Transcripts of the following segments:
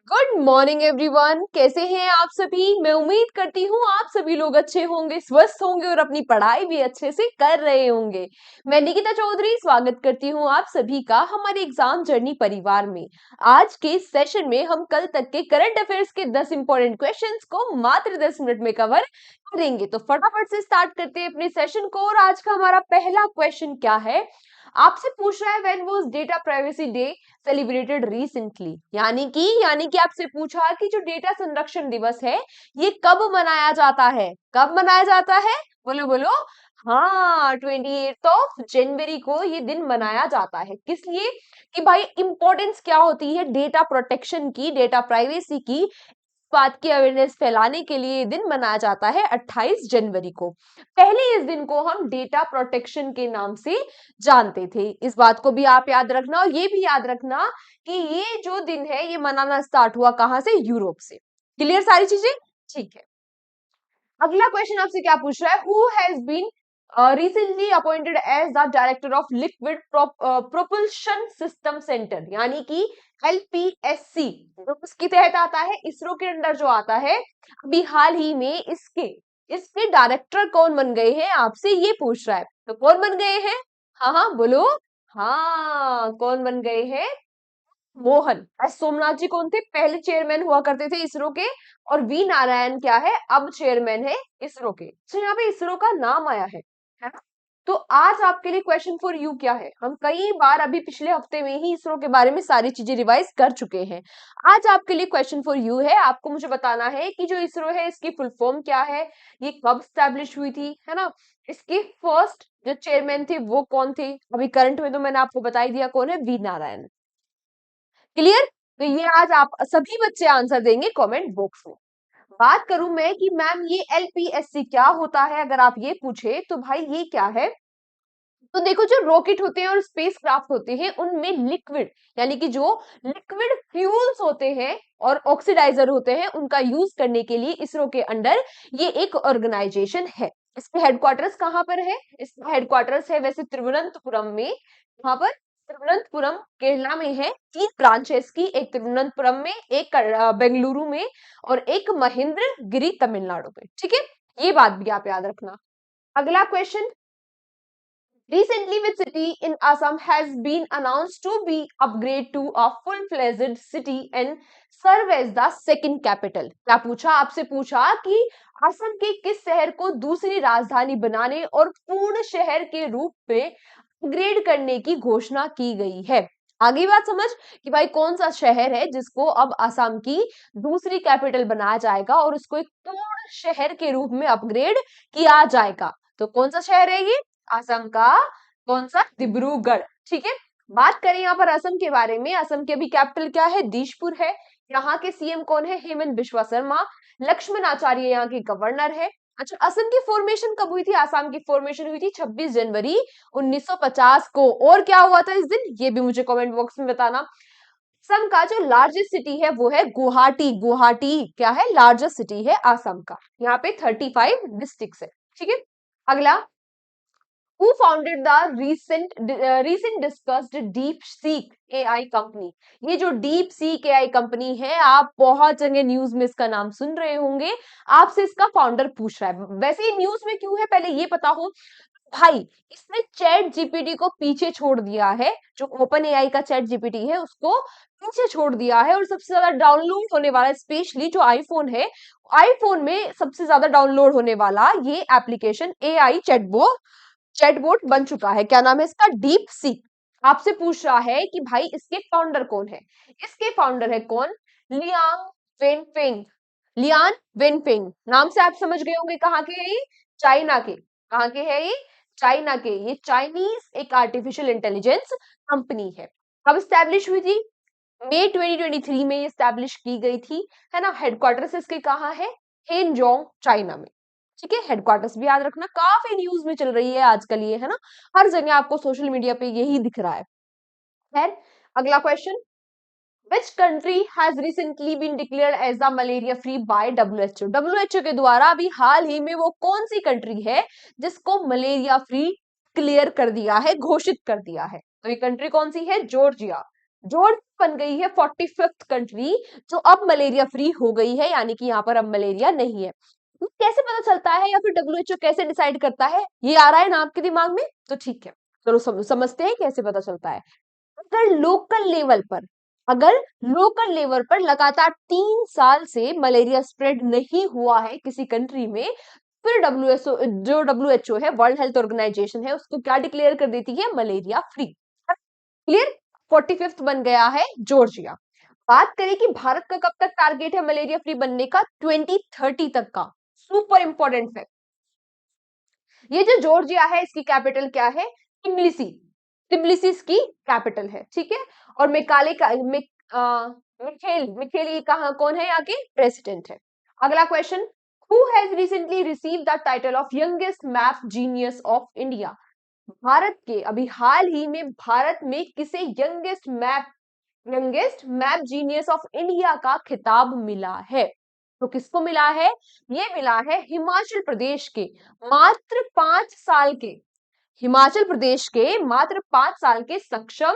Good morning everyone, कैसे हैं आप सभी। मैं उम्मीद करती हूँ आप सभी लोग अच्छे होंगे, स्वस्थ होंगे और अपनी पढ़ाई भी अच्छे से कर रहे होंगे। मैं निकिता चौधरी स्वागत करती हूँ आप सभी का हमारे एग्जाम जर्नी परिवार में। आज के सेशन में हम कल तक के करंट अफेयर्स के 10 इंपॉर्टेंट क्वेश्चंस को मात्र 10 मिनट में कवर करेंगे। तो फटाफट से स्टार्ट करते हैं अपने सेशन को। और आज का हमारा पहला क्वेश्चन क्या है, आपसे पूछ रहा है when was data privacy day celebrated recently. यानी कि आपसे पूछा कि जो डेटा संरक्षण दिवस है ये कब मनाया जाता है। कब मनाया जाता है, बोलो बोलो। हाँ, 28 जनवरी को ये दिन मनाया जाता है। किस लिए? कि भाई इंपॉर्टेंस क्या होती है डेटा प्रोटेक्शन की, डेटा प्राइवेसी की, बात की अवेयरनेस फैलाने के लिए ये दिन मनाया जाता है 28 जनवरी को। पहले इस दिन को हम डेटा प्रोटेक्शन के नाम से जानते थे। इस बात को भी आप याद रखना और ये भी याद रखना कि ये जो दिन है ये मनाना स्टार्ट हुआ कहां से, यूरोप से। क्लियर सारी चीजें? ठीक है। अगला क्वेश्चन आपसे क्या पूछ रहा है, who has been recently appointed as the director of liquid propulsion system centre, यानी कि एलपीएससी, जो उसके तहत आता है, इसरो के अंडर जो आता है। अभी हाल ही में इसके इसके डायरेक्टर कौन बन गए हैं, आपसे ये पूछ रहा है। तो कौन बन गए हैं? हाँ हाँ बोलो। हाँ, कौन बन गए हैं? मोहन एस सोमनाथ जी कौन थे, पहले चेयरमैन हुआ करते थे इसरो के। और वी नारायण क्या है, अब चेयरमैन है इसरो के। तो यहाँ पे इसरो का नाम आया है ना। तो आज आपके लिए क्वेश्चन फॉर यू क्या है, हम कई बार अभी पिछले हफ्ते में ही इसरो के बारे में सारी चीजें रिवाइज कर चुके हैं। आज आपके लिए क्वेश्चन फॉर यू है, आपको मुझे बताना है कि जो इसरो है इसकी फुल फॉर्म क्या है, ये कब स्टैब्लिश हुई थी, है ना। इसके फर्स्ट जो चेयरमैन थे वो कौन थे, अभी करंट में तो मैंने आपको बता ही दिया कौन है, वी नारायण। क्लियर? तो ये आज आप सभी बच्चे आंसर देंगे कमेंट बॉक्स में। बात करूं मैं कि मैम ये एलपीएससी क्या होता है, अगर आप ये पूछे तो भाई ये क्या है। तो देखो, जो रॉकेट होते हैं और स्पेस क्राफ्ट होते हैं उनमें लिक्विड, यानी कि जो लिक्विड फ्यूल्स होते हैं और ऑक्सीडाइजर होते हैं, उनका यूज करने के लिए इसरो के अंडर ये एक ऑर्गेनाइजेशन है। इसके हेडक्वार्टर्स कहाँ पर है? इसका हेडक्वार्टर्स है वैसे त्रिवनंतपुरम में। कहाँ पर? तिरुवनंतपुरम केरला में है। 3 ब्रांचेस की, एक तिरुवनंतपुरम में, एक बेंगलुरु में और एक महेंद्रगिरी तमिलनाडु में। ठीक है, ये बात भी आप याद रखना। अगला question, recently which city in Assam has been announced to be upgraded to a full-fledged city and serve as the second capital। क्या पूछा? आपसे पूछा कि असम के किस शहर को दूसरी राजधानी बनाने और पूर्ण शहर के रूप में अपग्रेड करने की घोषणा की गई है। आगे बात समझ कि भाई कौन सा शहर है जिसको अब असम की दूसरी कैपिटल बनाया जाएगा और उसको एक पूर्ण शहर के रूप में अपग्रेड किया जाएगा। तो कौन सा शहर है ये? असम का कौन सा? डिब्रूगढ़। ठीक है। बात करें यहाँ पर असम के बारे में, असम की अभी कैपिटल क्या है? दिसपुर है। यहाँ के सीएम कौन है? हेमंत बिश्वा शर्मा। लक्ष्मण आचार्य यहाँ के गवर्नर है। अच्छा, असम की फॉर्मेशन कब हुई थी? असम की फॉर्मेशन हुई थी 26 जनवरी 1950 को। और क्या हुआ था इस दिन, ये भी मुझे कमेंट बॉक्स में बताना। असम का जो लार्जेस्ट सिटी है वो है गुवाहाटी। गुवाहाटी क्या है? लार्जेस्ट सिटी है असम का। यहाँ पे 35 डिस्ट्रिक्ट है। ठीक है। अगला, who founded the recent discussed DeepSeek AI company. ये जो DeepSeek AI कंपनी है, आप बहुत जगह न्यूज में इसका नाम सुन रहे होंगे। आपसे इसका फाउंडर पूछ रहा है। वैसे ये न्यूज में क्यों है, पहले ये पता हो भाई। इसने चैट जीपीटी को पीछे छोड़ दिया है। जो ओपन एआई का चैट जीपीटी है उसको पीछे छोड़ दिया है। और सबसे ज्यादा डाउनलोड होने वाला, स्पेशली जो आईफोन है, आईफोन में सबसे ज्यादा डाउनलोड होने वाला ये एप्लीकेशन एआई चैटबॉट बन चुका है। क्या नाम है इसका? Deep seek. आपसे पूछ रहा है कि भाई इसके फाउंडर कौन है। इसके फाउंडर है कौन? Liang Wenfeng. लियान वेनफेंग नाम से आप समझ गए होंगे कहाँ के है ये? चाइना के। कहाँ के है ये? चाइना के। ये चाइनीज एक आर्टिफिशियल इंटेलिजेंस कंपनी है। कब स्टैब्लिश हुई थी? मई 2023 में ये स्टैब्लिश की गई थी, है ना। हेडक्वार्टर्स इसके कहाँ है? हेनजोंग, चाइना में। ठीक है। हेडक्वार्टर्स भी याद रखना, काफी न्यूज में चल रही है आजकल ये, है ना। हर जगह आपको सोशल मीडिया पे यही दिख रहा है। खैर, अगला question, which country has recently been declared as the malaria free by WHO. WHO के द्वारा अभी हाल ही में वो कौन सी कंट्री है जिसको मलेरिया फ्री क्लियर कर दिया है, घोषित कर दिया है? तो ये कंट्री कौन सी है? जॉर्जिया। जॉर्ज बन गई है 45th कंट्री जो अब मलेरिया फ्री हो गई है, यानी कि यहाँ पर अब मलेरिया नहीं है। तो कैसे पता चलता है या फिर डब्ल्यूएचओ कैसे डिसाइड करता है, ये आ रहा है ना आपके दिमाग में? तो ठीक है, चलो समझते हैं कैसे पता चलता है। अगर लोकल लेवल पर अगर लोकल लेवल पर लगातार 3 साल से मलेरिया स्प्रेड नहीं हुआ है किसी कंट्री में, फिर डब्ल्यूएचओ है, वर्ल्ड हेल्थ ऑर्गेनाइजेशन है, उसको क्या डिक्लेयर कर देती है? Malaria free. क्लियर? 45th बन गया है जॉर्जिया। बात करें कि भारत का कब तक टारगेट है मलेरिया फ्री बनने का? 2030 तक का। Super important fact. ये जो जॉर्जिया है इसकी कैपिटल क्या है? टिबिलिसी। टिबिलिसी इसकी कैपिटल है, ठीक है। और मेकाले का मिखेल मिखेल ये कहा कौन है? यहाँ के प्रेसिडेंट है। अगला question, who has recently received the title of youngest map genius of India? Bharat के अभी हाल ही में भारत में किसे youngest map genius of India का खिताब मिला है? तो किसको मिला है? ये मिला है हिमाचल प्रदेश के मात्र 5 साल के हिमाचल प्रदेश के मात्र 5 साल के सक्षम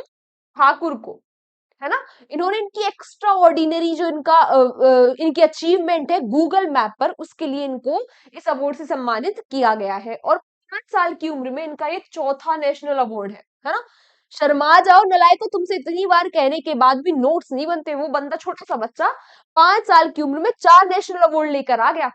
ठाकुर को, है ना। इन्होंने इनकी एक्स्ट्रा ऑर्डिनरी जो इनकी अचीवमेंट है गूगल मैप पर, उसके लिए इनको इस अवार्ड से सम्मानित किया गया है। और 5 साल की उम्र में इनका ये चौथा नेशनल अवार्ड है ना। शर्मा जाओ नलायको, तुमसे इतनी बार कहने के बाद भी नोट्स नहीं बनते। वो बंदा छोटा सा बच्चा 5 साल की उम्र में 4 नेशनल अवार्ड लेकर आ गया।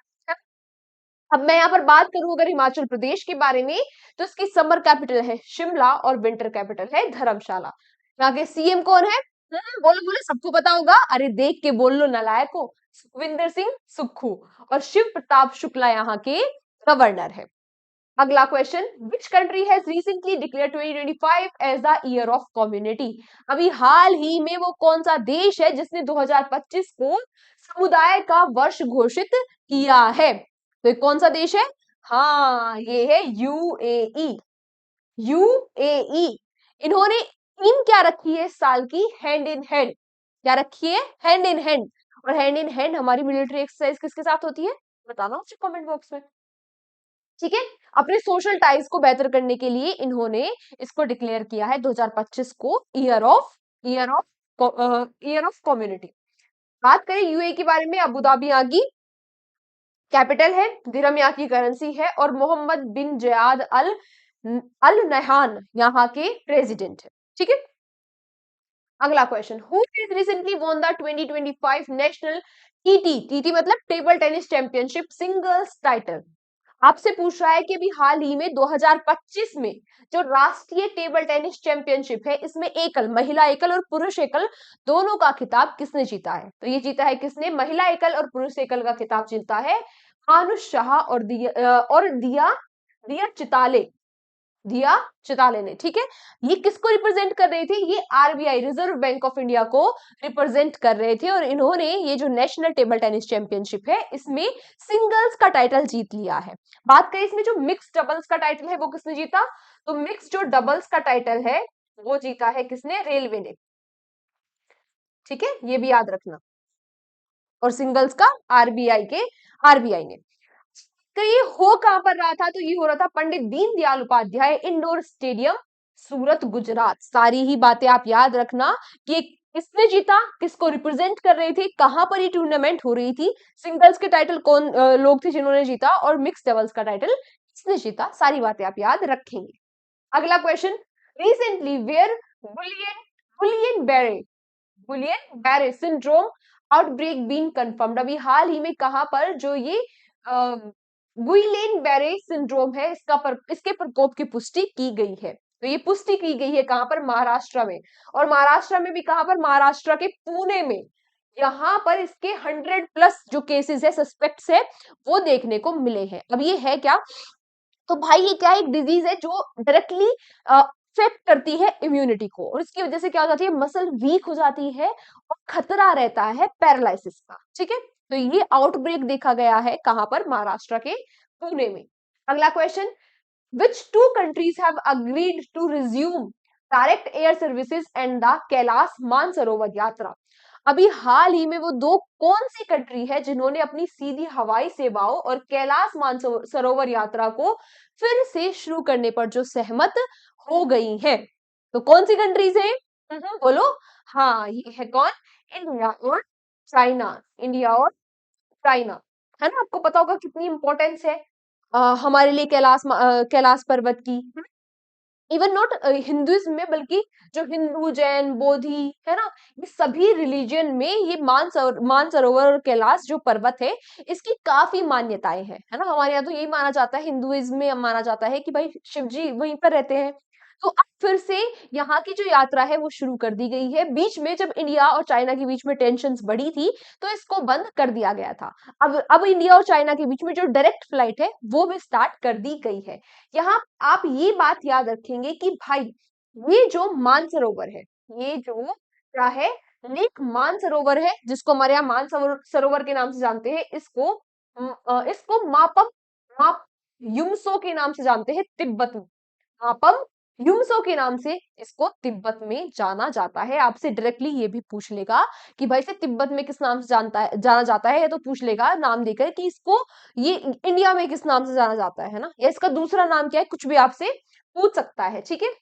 अब मैं यहाँ पर बात करूं अगर हिमाचल प्रदेश के बारे में, तो इसकी समर कैपिटल है शिमला और विंटर कैपिटल है धर्मशाला। यहाँ के सीएम कौन है? बोलो बोलो, सबको पता होगा। अरे देख के बोल लो नलायको। सुखविंदर सिंह सुक्खू। और शिव प्रताप शुक्ला यहाँ के गवर्नर है। अगला question, which country has recently declare 2025 as the year of community? अभी हाल ही में वो कौन सा देश है जिसने 2025 को समुदाय का वर्ष घोषित किया है? तो ये कौन सा देश है? हाँ, ये है यूएई। यूएई। इन्होंने थीम क्या रखी है इस साल की? Hand in hand. क्या रखी है? Hand in hand. और हैंड इन हैंड हमारी मिलिट्री एक्सरसाइज किसके साथ होती है? बताना मुझे कमेंट बॉक्स में, ठीक है। अपने सोशल टाइज को बेहतर करने के लिए इन्होंने इसको डिक्लेयर किया है 2025 को ईयर ऑफ कम्युनिटी। बात करें यूए के बारे में, अबू धाबी यहाँ की कैपिटल है, दिरहम यहाँ की करेंसी है, और मोहम्मद बिन जयाद अल अल नहान यहाँ के प्रेसिडेंट है, ठीक है। अगला question, who has recently won the 2025 national TT मतलब table tennis championship singles title? आपसे पूछ रहा है कि अभी हाल ही में 2025 में जो राष्ट्रीय टेबल टेनिस चैंपियनशिप है, इसमें एकल महिला एकल और पुरुष एकल दोनों का खिताब किसने जीता है? तो ये जीता है किसने? महिला एकल और पुरुष एकल का खिताब जीता है मानुष शाह और दिया चिताले ने, ठीक है। ये किसको रिप्रेजेंट कर रहे थे? ये RBI reserve bank of India को रिप्रेजेंट कर रहे थे। और इन्होंने ये जो नेशनल टेबल टेनिस चैंपियनशिप है इसमें सिंगल्स का टाइटल जीत लिया है। बात करें इसमें जो मिक्स डबल्स का टाइटल है वो किसने जीता? तो मिक्स जो डबल्स का टाइटल है वो जीता है किसने? रेलवे ने, ठीक है, ये भी याद रखना। और सिंगल्स का आरबीआई ने। तो ये हो कहां पर रहा था? तो ये हो रहा था पंडित दीनदयाल उपाध्याय इंडोर स्टेडियम, सूरत, गुजरात। सारी ही बातें आप याद रखना कि किसने जीता, किसको रिप्रेजेंट कर रहे थे, कहां पर ये टूर्नामेंट हो रही थी, सिंगल्स के टाइटल कौन लोग थे जिन्होंने जीता, और मिक्स डबल्स का टाइटल किसने जीता। सारी बातें आप याद रखेंगे। अगला question, recently where Guillain Barre Guillain Barre syndrome outbreak been confirmed? अभी हाल ही में कहां पर जो ये गुइलेन बैरे सिंड्रोम है इसके प्रकोप की पुष्टि की गई है। तो ये पुष्टि की गई है कहां पर? महाराष्ट्र में। और महाराष्ट्र में भी कहां पर? महाराष्ट्र के पुणे में। यहाँ पर इसके 100+ जो केसेस है, सस्पेक्ट्स है, वो देखने को मिले हैं। अब ये है क्या? तो भाई ये क्या, एक डिजीज है जो डायरेक्टली अफेक्ट करती है इम्यूनिटी को, और इसकी वजह से क्या हो जाती है? मसल वीक हो जाती है और खतरा रहता है पैरालिसिस का, ठीक है। तो ये आउटब्रेक देखा गया है कहां पर? महाराष्ट्र के पुणे में। अगला question, which two countries have agreed to resume direct air services and the Kailash Mansarovar Yatra? अभी हाल ही में वो दो कौन सी कंट्री है जिन्होंने अपनी सीधी हवाई सेवाओं और कैलाश मानसरोवर यात्रा को फिर से शुरू करने पर जो सहमत हो गई है? तो कौन सी कंट्रीज है? बोलो। हाँ, ये है कौन? इंडिया और चाइना। इंडिया और चाइना, है ना? आपको पता होगा कितनी इंपॉर्टेंस है हमारे लिए कैलाश पर्वत की। इवन नॉट हिंदुइज्म में, बल्कि जो हिंदू, जैन, बोधि, है ना, ये सभी रिलीजन में ये मानसरोवर और कैलाश जो पर्वत है, इसकी काफी मान्यताएं हैं, है ना? हमारे यहाँ तो यही माना जाता है, हिंदुइज्म में माना जाता है कि भाई शिव जी वहीं पर रहते हैं। तो अब फिर से यहाँ की जो यात्रा है वो शुरू कर दी गई है। बीच में जब इंडिया और चाइना के बीच में टेंशन बढ़ी थी, तो इसको बंद कर दिया गया था। अब इंडिया और चाइना के बीच में जो डायरेक्ट फ्लाइट है वो भी स्टार्ट कर दी गई है। यहाँ आप ये बात याद रखेंगे कि भाई ये जो मानसरोवर है, ये जो क्या है, लेक मानसरोवर है, जिसको हमारे यहाँ मानसरोवर सरोवर के नाम से जानते हैं, इसको माप युमसो के नाम से जानते हैं तिब्बत में। मापम युमसो के नाम से इसको तिब्बत में जाना जाता है। आपसे डायरेक्टली ये भी पूछ लेगा कि भाई से तिब्बत में किस नाम से जाना जाता है, या तो पूछ लेगा नाम देकर कि इसको ये इंडिया में किस नाम से जाना जाता है ना, या इसका दूसरा नाम क्या है, कुछ भी आपसे पूछ सकता है। ठीक है,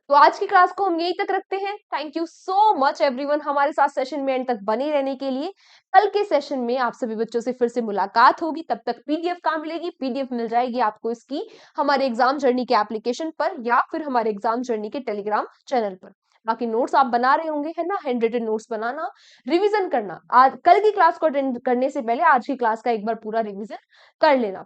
तो आज की क्लास को हम यहीं तक रखते हैं। Thank you so much everyone हमारे साथ सेशन में एंड तक बने रहने के लिए। कल के सेशन में आप सभी बच्चों से फिर से मुलाकात होगी। तब तक पीडीएफ कहाँ मिलेगी? पीडीएफ मिल जाएगी आपको इसकी हमारे एग्जाम जर्नी के एप्लीकेशन पर, या फिर हमारे एग्जाम जर्नी के टेलीग्राम चैनल पर। बाकी नोट्स आप बना रहे होंगे, है ना? हैंड रिटन नोट्स बनाना, रिवीजन करना। आज कल की क्लास को अटेंड करने से पहले आज की क्लास का एक बार पूरा रिवीजन कर लेना,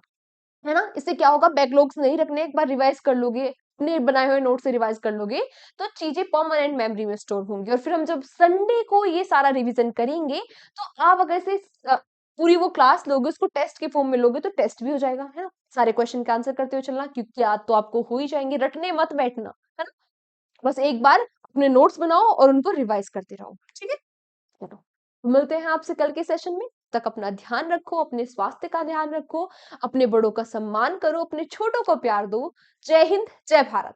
है ना? इससे क्या होगा, बैकलॉग्स नहीं रखने, एक बार रिवाइज कर लोगे, अपने बनाए हुए नोट से रिवाइज कर लोगे, तो चीजें परमानेंट मेमोरी में स्टोर होंगी। और फिर हम जब संडे को ये सारा रिवीजन करेंगे, तो आप अगर से पूरी वो क्लास लोगे, उसको टेस्ट के फॉर्म में लोगे, तो टेस्ट भी हो जाएगा, है ना? सारे क्वेश्चन का आंसर करते हुए चलना, क्योंकि याद तो आपको हो ही जाएंगे, रटने मत बैठना, है ना? बस एक बार अपने नोट्स बनाओ और उनको रिवाइज करते रहो। ठीक है, चलो मिलते हैं आपसे कल के सेशन में। तक अपना ध्यान रखो, अपने स्वास्थ्य का ध्यान रखो, अपने बड़ों का सम्मान करो, अपने छोटों को प्यार दो। जय हिंद, जय भारत।